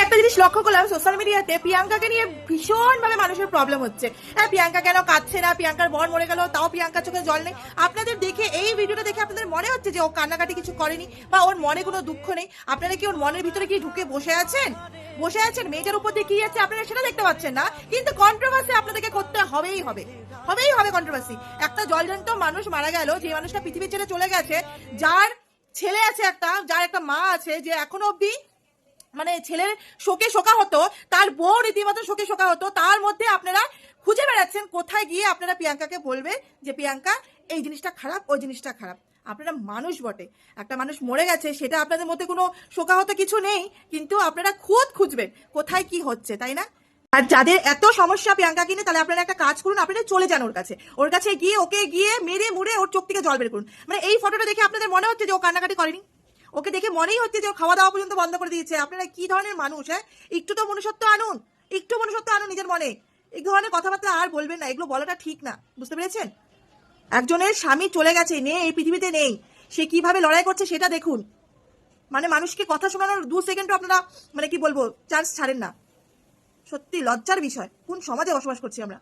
একটা জিনিস লক্ষ্য করলাম সোশ্যাল মিডিয়াতে প্রিয়াঙ্কাকে নিয়ে ভীষণ ভাবে মানুষের প্রবলেম হচ্ছে। হ্যাঁ, প্রিয়াঙ্কা কেন কাঁদছে না, প্রিয়াঙ্কার বর মরে গেল তাও প্রিয়াঙ্কার চোখে জল নেই। আপনাদের দেখে এই ভিডিওটা দেখে আপনাদের মনে হচ্ছে যে ও কান্নাকাটি কিছু করেনি বা ওর মনে কোনো দুঃখ নেই? আপনারা কি ওর মনের ভিতরে কি ঢুকে বসে আছেন? মেয়েটার উপর দিয়ে কি আছে আপনারা সেটা দেখতে পাচ্ছেন না, কিন্তু কন্ট্রোভার্সি আপনাদেরকে করতে হবেই হবে কন্ট্রোভার্সি। একটা জলজন্ত মানুষ মারা গেল, যে মানুষটা পৃথিবী ছেড়ে চলে গেছে, যার ছেলে আছে একটা, যার একটা মা আছে, যে এখনো অব্দি মানে ছেলের শোকে শোকা হতো, তার বউ রীতিমতো শোকে শোকা হতো, তার মধ্যে আপনারা খুঁজে বেড়াচ্ছেন কোথায় গিয়ে আপনারা প্রিয়াঙ্কাকে বলবে যে প্রিয়াঙ্কা এই জিনিসটা খারাপ, ওই জিনিসটা খারাপ। আপনারা মানুষ বটে, একটা মানুষ মরে গেছে সেটা আপনাদের মধ্যে কোনো শোকাহত কিছু নেই, কিন্তু আপনারা খুঁজবেন কোথায় কি হচ্ছে, তাই না? আর যাদের এত সমস্যা প্রিয়াঙ্কা কিনে, তাহলে আপনারা একটা কাজ করুন, আপনারা চলে যান ওর কাছে গিয়ে ওকে গিয়ে মেরে মুড়ে ওর চোখ থেকে জল বের করুন। মানে এই ফটোটা দেখে আপনাদের মনে হচ্ছে যে ও কান্নাকাটি করেনি? ওকে দেখে মনেই হচ্ছে যে ও খাওয়া দাওয়া পর্যন্ত বন্ধ করে দিয়েছে। আপনারা কি ধরনের মানুষ? হ্যাঁ, একটু তো মনুষ্যত্ব আনুন, নিজের মনে। এই ধরনের কথাবার্তা আর বলবেন না, এগুলো বলাটা ঠিক না, বুঝতে পেরেছেন? একজনের স্বামী চলে গেছে, নেই এই পৃথিবীতে নেই, সে কিভাবে লড়াই করছে সেটা দেখুন। মানে মানুষকে কথা শোনানোর 2 সেকেন্ডও আপনারা মানে কি বলবো চান্স ছাড়েন না। সত্যি লজ্জার বিষয়, কোন সমাজে বসবাস করছি আমরা।